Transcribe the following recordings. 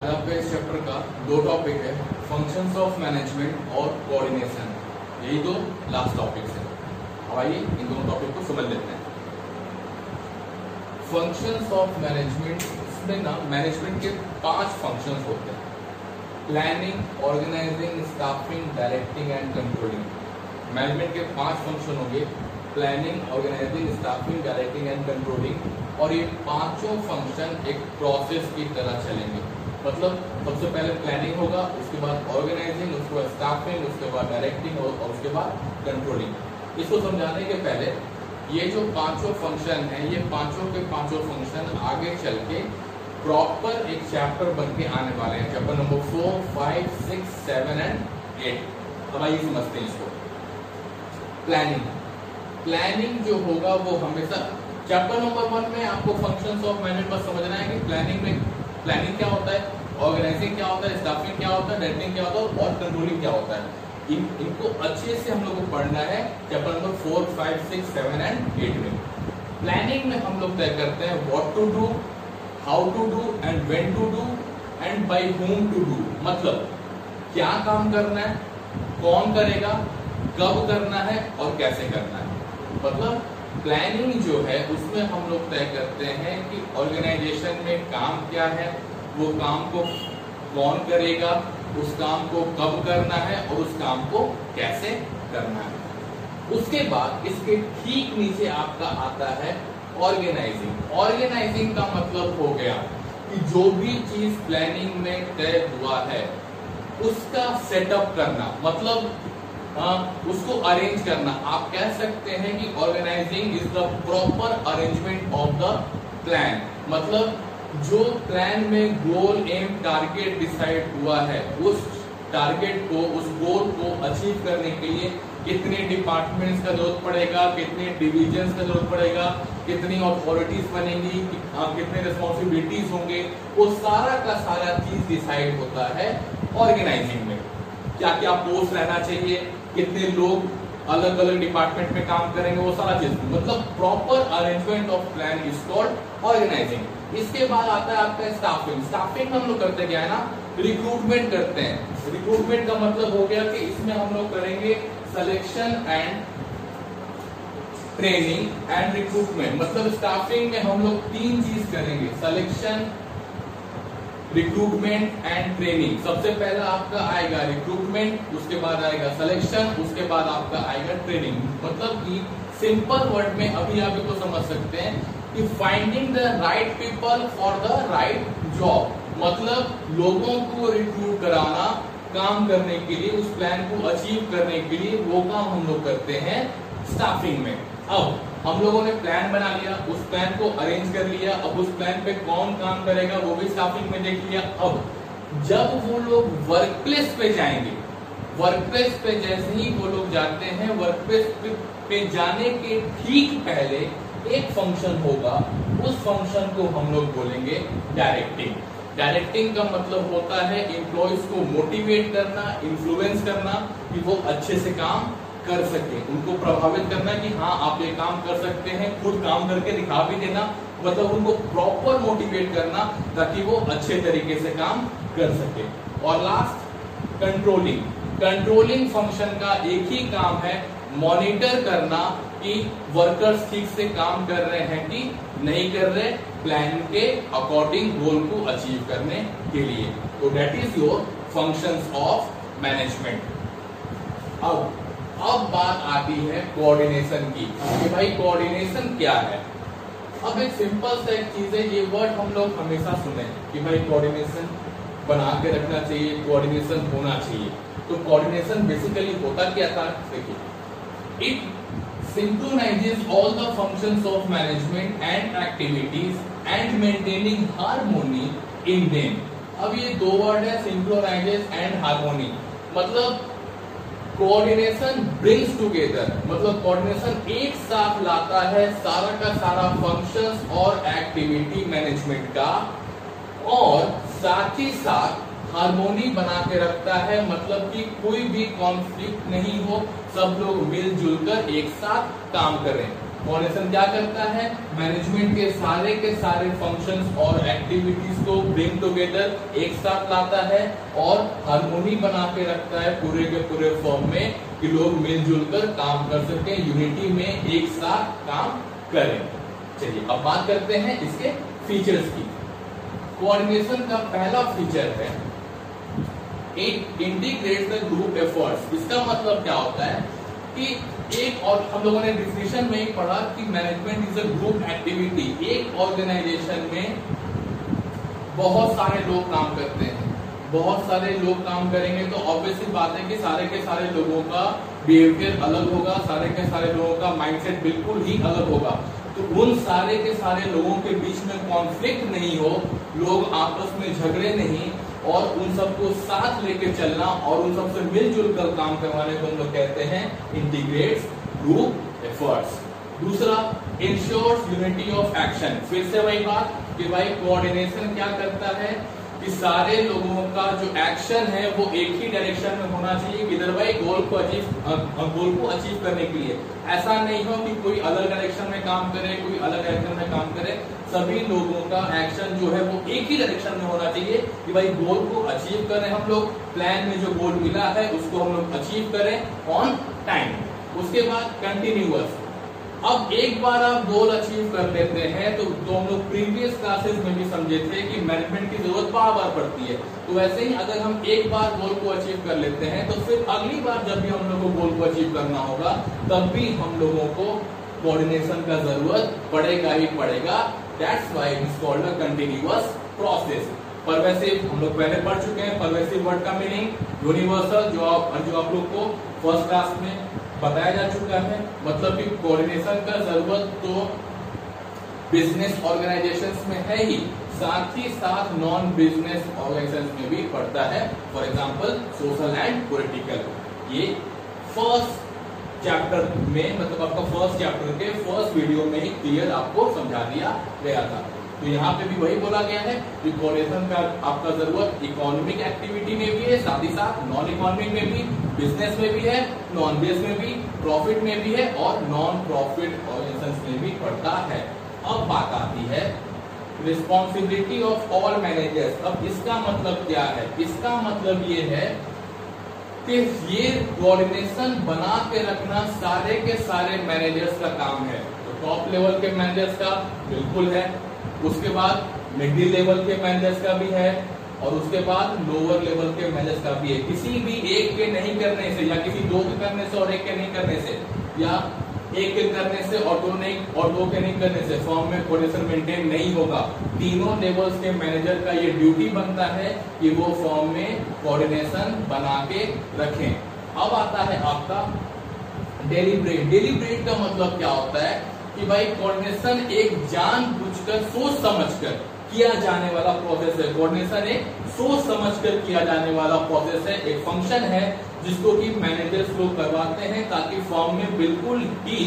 आपका इस चैप्टर का दो टॉपिक है, फंक्शंस ऑफ मैनेजमेंट और कोऑर्डिनेशन। यही दो लास्ट टॉपिक्स है। अब आइए इन दोनों टॉपिक को समझ लेते हैं। फंक्शंस ऑफ मैनेजमेंट, इसमें ना मैनेजमेंट के 5 फंक्शंस होते हैं: planning, organising, staffing, directing and controlling. Management के 5 फंक्शन होंगे: planning, organising, staffing, directing and controlling. और ये पांचों फंक्शन एक प्रोसेस की तरह चलेंगे। मतलब सबसे पहले प्लानिंग होगा, उसके बाद ऑर्गेनाइजिंग, उसके बाद स्टाफिंग, उसके बाद डायरेक्टिंग और उसके बाद कंट्रोलिंग। इसको समझाने के पहले ये जो पांचों फंक्शन हैं, ये पांचों के पांचों फंक्शन आगे चल के प्रॉपर एक चैप्टर बन के आने वाले हैं। Chapter number 4, 5, 6, 7 and 8। अब आइए समझते हैं इसको। प्लानिंग जो होगा वो हमेशा चैप्टर नंबर 1 में आपको फंक्शंस ऑफ मैनेजमेंट बस समझना है कि प्लानिंग क्या होता है, ऑर्गेनाइजिंग क्या होता है, स्टाफिंग क्या होता है, डायरेक्टिंग क्या होता है और कंट्रोलिंग क्या होता है। इनको अच्छे से हम लोग को पढ़ना है चैप्टर नंबर 4, 5, 6, 7 एंड 8 में। प्लानिंग में हम लोग तय करते हैं what to do, how to do and when to do and by whom to do. मतलब क्या काम करना है, कौन करेगा, कब करना है और कैसे करना है। मतलब प्लानिंग जो है उसमें हम लोग तय करते हैं कि ऑर्गेनाइजेशन में काम क्या है, वो काम को कौन करेगा, उस काम को कब करना है और उस काम को कैसे करना है। उसके बाद इसके ठीक नीचे आपका आता है ऑर्गेनाइजिंग। ऑर्गेनाइजिंग का मतलब हो गया कि जो भी चीज प्लानिंग में तय हुआ है उसका सेटअप करना, मतलब उसको अरेंज करना। आप कह सकते हैं कि organising is the proper arrangement of the plan. मतलब जो प्लान में गोल, एम, टारगेट डिसाइड हुआ है, उस टारगेट को, उस गोल को अचीव करने के लिए कितने डिपार्टमेंट्स का जरूरत पड़ेगा, कितने डिविजन्स का जरूरत पड़ेगा, कितनी अथॉरिटीज बनेंगी, कितने रिस्पॉन्सिबिलिटीज होंगे, वो सारा का सारा चीज डिसाइड होता है ऑर्गेनाइजिंग में। क्या क्या पोस्ट रहना चाहिए, कितने लोग अलग अलग डिपार्टमेंट में काम करेंगे, वो सारा चीज। मतलब proper arrangement of plan is called organising. इसके बाद आता है आपका स्टाफिंग। स्टाफिंग हम लोग करते क्या है ना, रिक्रूटमेंट करते हैं। रिक्रूटमेंट का मतलब हो गया कि इसमें हम लोग करेंगे selection and training and recruitment. मतलब स्टाफिंग में हम लोग 3 चीज करेंगे: सिलेक्शन, रिक्रूटमेंट एंड ट्रेनिंग। सबसे पहला आपका आएगा रिक्रूटमेंट, उसके बाद आएगा सिलेक्शन, उसके बाद आपका आएगा ट्रेनिंग। मतलब कि सिंपल वर्ड में अभी आप इसको समझ सकते हैं कि finding the right people for the right job. मतलब लोगों को रिक्रूट कराना काम करने के लिए, उस प्लान को अचीव करने के लिए, वो काम हम लोग करते हैं स्टाफिंग में। अब हम लोगों ने प्लान बना लिया, उस प्लान को अरेंज कर लिया, अब उस प्लान पे कौन काम करेगा वो भी स्टाफिंग में देख लिया। अब जब वो लोग वर्क प्लेस पे जाएंगे, वर्क प्लेस पे जैसे ही वो लोग जाते हैं, वर्क प्लेस पे जाने के ठीक पहले एक फंक्शन होगा, उस फंक्शन को हम लोग बोलेंगे डायरेक्टिंग। डायरेक्टिंग का मतलब होता है एम्प्लॉयज को मोटिवेट करना, इन्फ्लुएंस करना कि वो अच्छे से काम कर सके, उनको प्रभावित करना कि हाँ आप ये काम कर सकते हैं, खुद काम करके दिखा भी देना। मतलब उनको प्रॉपर मोटिवेट करना ताकि वो अच्छे तरीके से काम कर सके। और लास्ट कंट्रोलिंग। कंट्रोलिंग फंक्शन का एक ही काम है, मॉनिटर करना कि वर्कर्स ठीक से काम कर रहे हैं कि नहीं कर रहे, प्लान के अकॉर्डिंग गोल को अचीव करने के लिए। तो that is your functions of management. अब बात आती है कोऑर्डिनेशन की कि भाई कोऑर्डिनेशन क्या है। अब एक सिंपल सा एक चीज है, ये वर्ड हम लोग हमेशा सुने कि भाई कोऑर्डिनेशन बना के रखना चाहिए, कोऑर्डिनेशन होना चाहिए। तो कोऑर्डिनेशन बेसिकली होता क्या था, देखिए, it synchronizes all the functions of management and activities and maintaining harmony in them। अब ये दो वर्ड है, synchronizes and harmony। मतलब कोऑर्डिनेशन ब्रिंग्स टुगेदर, मतलब कोऑर्डिनेशन एक साथ लाता है सारा का सारा फंक्शंस और एक्टिविटी मैनेजमेंट का, और साथ ही साथ हार्मोनी बना के रखता है। मतलब कि कोई भी कॉन्फ्लिक्ट नहीं हो, सब लोग मिलजुल कर एक साथ काम करें। कोऑर्डिनेशन क्या करता है, मैनेजमेंट के सारे फंक्शंस और एक्टिविटीज को ब्रिंग टुगेदर, एक साथ लाता है और हार्मोनी बना के रखता है पूरे के पूरे फॉर्म में कि लोग मिलजुल कर काम कर सके, यूनिटी में एक साथ काम करें। चलिए अब बात करते हैं इसके फीचर्स की। कोऑर्डिनेशन का पहला फीचर है it integrates the group efforts. इसका मतलब क्या होता है कि एक, और हम लोगों ने डिफिनेशन में ही पढ़ा कि management is a group activity. एक ऑर्गेनाइजेशन में बहुत सारे लोग काम करते हैं, बहुत सारे लोग काम करेंगे तो ऑब्वियसली बात है कि सारे के सारे लोगों का बिहेवियर अलग होगा, सारे के सारे लोगों का माइंडसेट बिल्कुल ही अलग होगा। तो उन सारे के सारे लोगों के बीच में कॉन्फ्लिक्ट नहीं हो, लोग आपस में झगड़े नहीं, और उन सबको साथ लेके चलना और उन सबसे मिलजुल कर काम करवाने को हम लोग कहते हैं इंटीग्रेट्स ग्रुप एफर्ट्स। दूसरा, इंश्योर्स यूनिटी ऑफ एक्शन। फिर से वही बात कि भाई कोऑर्डिनेशन क्या करता है कि सारे लोगों का जो एक्शन है वो एक ही डायरेक्शन में होना चाहिए, किधर भाई गोल को अचीव करने के लिए। ऐसा नहीं हो कि कोई अलग डायरेक्शन में काम करे, कोई अलग डायरेक्शन में काम करे, सभी लोगों का एक्शन जो है वो एक ही डायरेक्शन में होना चाहिए कि भाई गोल को अचीव करें, हम लोग प्लान में जो गोल मिला है उसको हम लोग अचीव करें ऑन टाइम। उसके बाद कंटिन्यूअस। अब एक बार आप गोल अचीव कर लेते हैं तो हम लोग प्रीवियस क्लासेस में भी समझे थे कि मैनेजमेंट की जरूरत बार बार पड़ती है। तो वैसे ही अगर हम एक बार गोल को अचीव कर लेते हैं तो फिर अगली बार जब भी हम लोग को गोल को अचीव करना होगा तब भी हम लोगों को कोऑर्डिनेशन का जरूरत पड़ेगा ही पड़ेगा। That's why it is called a continuous process. Pervasive हम लोग पहले पढ़ चुके हैं। परवेसिव वर्ड का मीनिंग यूनिवर्सल, जो आप लोग को फर्स्ट क्लास में बताया जा चुका है। मतलब कि कोऑर्डिनेशन का जरूरत तो बिजनेस ऑर्गेनाइजेशंस में है ही, साथ ही साथ नॉन बिजनेस ऑर्गेनाइजेशंस में भी पड़ता है। For example social and political. ये फर्स्ट चैप्टर में, मतलब आपका फर्स्ट चैप्टर के फर्स्ट वीडियो में ही क्लियर आपको समझा दिया गया था। तो यहाँ पे भी वही बोला गया है कि कोऑर्डिनेशन का आपका जरूरत इकोनॉमिक एक्टिविटी में भी है, साथ ही साथ नॉन इकोनॉमिक में भी, बिजनेस में भी है, नॉन बिजनेस में भी, प्रॉफिट में भी है और नॉन प्रॉफिट ऑर्गेनाइजेशंस में भी पड़ता है। अब बात आती है रिस्पॉन्सिबिलिटी ऑफ ऑल मैनेजर्स। अब इसका मतलब क्या है? इसका मतलब ये है कि ये कोऑर्डिनेशन बना के रखना सारे के सारे मैनेजर्स का काम है। तो टॉप लेवल के मैनेजर्स का बिल्कुल है, उसके बाद मिडिल लेवल के मैनेजर्स का भी है और उसके बाद लोअर लेवल के मैनेजर्स का भी है। किसी भी एक के नहीं करने से या किसी दो के करने से और एक के नहीं करने से, या एक के करने से और दो के नहीं करने से फर्म में कोऑर्डिनेशन मेंटेन नहीं होगा। तीनों लेवल्स के मैनेजर का ये ड्यूटी बनता है कि वो फर्म में कोऑर्डिनेशन बना के रखें। अब आता है आपका डेलिब्रेट। डेलिब्रेट का मतलब क्या होता है कि भाई कोऑर्डिनेशन एक जानबूझकर सोच समझकर किया जाने वाला प्रोसेस है। कोऑर्डिनेशन एक सोच समझकर किया जाने वाला प्रोसेस है, एक फंक्शन है जिसको कि मैनेजर्स लोग करवाते हैं ताकि फर्म में बिल्कुल ही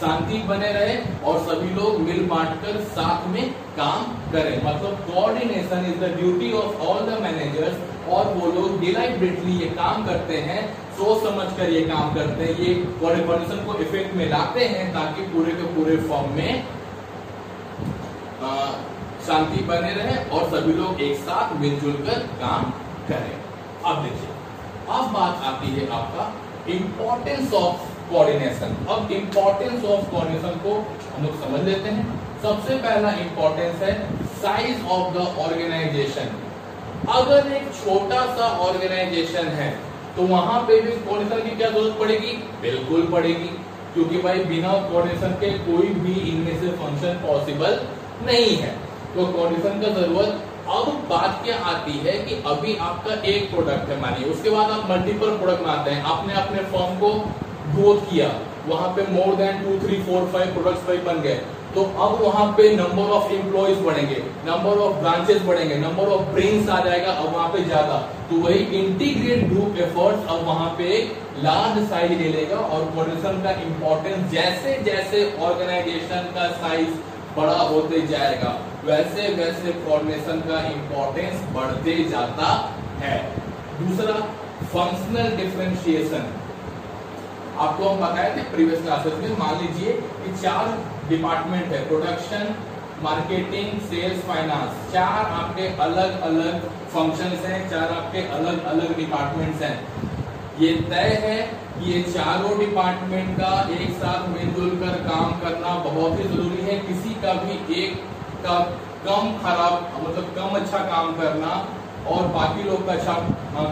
शांति बने रहे और सभी लोग मिल बांटकर साथ में काम करें। मतलब coordination is the duty of all the managers और वो लोग डिलाइबरेटली ये काम करते हैं, सोच समझकर ये काम करते हैं, ये कोऑर्डिनेशन को इफेक्ट में लाते हैं ताकि पूरे के पूरे फर्म में शांति बने रहे और सभी लोग एक साथ मिलजुल कर काम करें। अब देखिए, अब बात आती है आपका इंपॉर्टेंस ऑफ कोऑर्डिनेशन। अब इंपॉर्टेंस ऑफ कोऑर्डिनेशन को हम लोग समझ लेते हैं। सबसे पहला इंपॉर्टेंस है साइज ऑफ द ऑर्गेनाइजेशन। अगर एक छोटा सा ऑर्गेनाइजेशन है तो वहां पे भी कोऑर्डिनेशन की क्या जरूरत पड़ेगी? बिल्कुल पड़ेगी, क्योंकि भाई बिना कोऑर्डिनेशन के कोई भी इनमें से फंक्शन पॉसिबल नहीं है। तो कोऑर्डिनेशन का जरूरत। अब बात क्या आती है कि अभी आपका एक प्रोडक्ट है मानिए, उसके बाद आप मल्टीपल प्रोडक्ट बनाते हैं, आपने अपने फर्म को ग्रोथ किया, वहां पे मोर देन 2, 3, 4, 5 प्रोडक्ट्स बन गए, तो अब वहां पे नंबर ऑफ एम्प्लॉइज बढ़ेंगे, नंबर ऑफ ब्रांचेस बढ़ेंगे, नंबर ऑफ ब्रेन्स आ जाएगा अब वहां पे ज्यादा। तो वही इंटीग्रेट ग्रुप एफर्ट्स अब वहां पे एक लार्ज साइज ले लेगा और कोऑर्डिनेशन का इंपॉर्टेंस जैसे जैसे ऑर्गेनाइजेशन का साइज बड़ा होते जाएगा वैसे वैसे कोऑर्डिनेशन का इंपॉर्टेंस बढ़ते जाता है। दूसरा, फंक्शनल डिफरेंशिएशन। आपको हम बताए थे प्रीवियस क्लासेस में। मान लीजिए कि 4 डिपार्टमेंट है, प्रोडक्शन, मार्केटिंग, सेल्स, फाइनेंस, 4 आपके अलग अलग फंक्शंस हैं, 4 आपके अलग अलग डिपार्टमेंट्स हैं। ये तय है कि ये चारों डिपार्टमेंट का एक साथ मिलजुल कर काम करना बहुत ही जरूरी है। किसी का भी एक का कम खराब मतलब कम अच्छा काम करना और बाकी लोग का अच्छा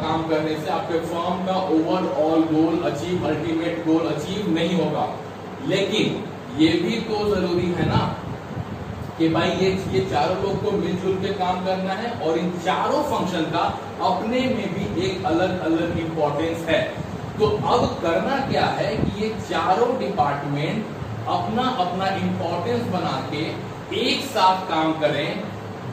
काम करने से आपके फर्म का overall goal achieve, ultimate goal achieve नहीं होगा। लेकिन ये भी तो जरूरी है ना कि भाई ये चारों लोग को मिलजुल के काम करना है और इन चारों फंक्शन का अपने में भी एक अलग अलग इंपॉर्टेंस है। तो अब करना क्या है कि ये चारों डिपार्टमेंट अपना अपना इंपॉर्टेंस बना के एक साथ काम करें,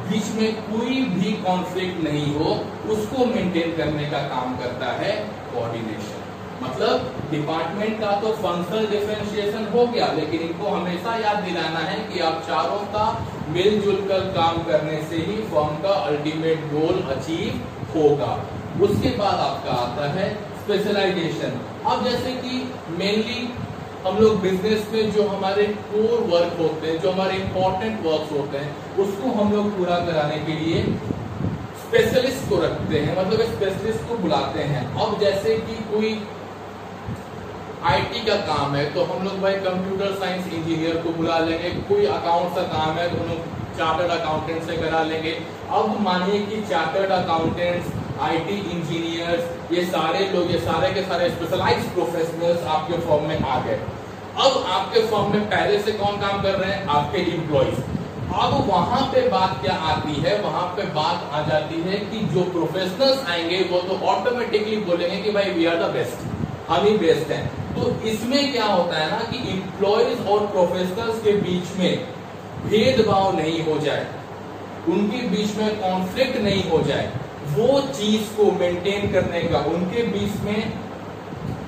बीच में कोई भी कॉन्फ्लिक्ट नहीं हो, उसको मेंटेन करने का काम करता है कोऑर्डिनेशन। मतलब डिपार्टमेंट का तो फंक्शनल डिफरेंशिएशन हो गया, लेकिन इनको हमेशा याद दिलाना है कि आप चारों का मिलजुल कर काम करने से ही फर्म का अल्टीमेट गोल अचीव होगा। उसके बाद आपका आता है स्पेशलाइजेशन। अब जैसे कि मेनली हम लोग बिजनेस में जो हमारे कोर वर्क होते हैं, जो हमारे इंपॉर्टेंट वर्क्स होते हैं, उसको हम लोग पूरा कराने के लिए स्पेशलिस्ट को रखते हैं, मतलब स्पेशलिस्ट को बुलाते हैं। अब जैसे कि कोई आईटी का काम है तो हम लोग भाई कंप्यूटर साइंस इंजीनियर को बुला लेंगे, कोई अकाउंट का काम है तो हम लोग चार्टर्ड अकाउंटेंट से करा लेंगे। अब मानिए कि चार्टर्ड अकाउंटेंट्स, आईटी इंजीनियर्स, ये सारे लोग, ये सारे के सारे स्पेशलाइज्ड प्रोफेशनल्स आपके फर्म में आ गए। अब आपके फर्म में पहले से कौन काम कर रहे हैं? आपके एम्प्लॉइज। अब वहां पे बात क्या आती है? वहां पे बात आ जाती है कि जो प्रोफेशनल्स आएंगे वो तो ऑटोमेटिकली बोलेंगे कि भाई वी आर द बेस्ट, हम ही बेस्ट हैं। तो इसमें क्या होता है ना कि एम्प्लॉइज और प्रोफेशनल्स के बीच में भेदभाव नहीं हो जाए, उनके बीच में कॉन्फ्लिक्ट नहीं हो जाए, वो चीज को मेंटेन करने का, उनके बीच में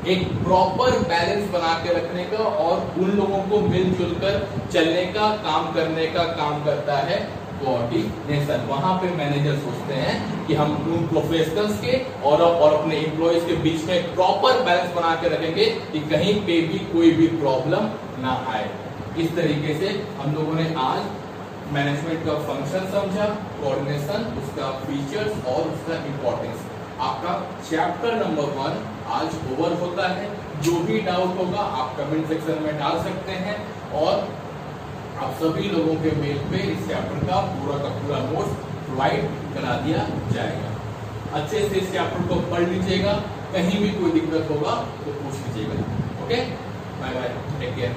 एक प्रॉपर बैलेंस बना के रखने का और उन लोगों को मिलजुल कर चलने का काम करने का काम करता है कोऑर्डिनेशन। वहां पे मैनेजर सोचते हैं कि हम उन प्रोफेशनल्स के और अपने एम्प्लॉइज के बीच में प्रॉपर बैलेंस बना के रखेंगे कि कहीं पे भी कोई भी प्रॉब्लम ना आए। इस तरीके से हम लोगों ने आज मैनेजमेंट का फंक्शन समझा, कोऑर्डिनेशन, उसका फीचर्स और उसका इंपॉर्टेंस। आपका चैप्टर नंबर 1 आज ओवर होता है। जो भी डाउट होगा आप कमेंट सेक्शन में डाल सकते हैं और आप सभी लोगों के मेल पे इस चैप्टर का पूरा नोट्स प्रोवाइड करा दिया जाएगा। अच्छे से इस चैप्टर को पढ़ लीजिएगा, कहीं भी कोई दिक्कत होगा तो पूछ लीजिएगा। Okay, bye bye, take care.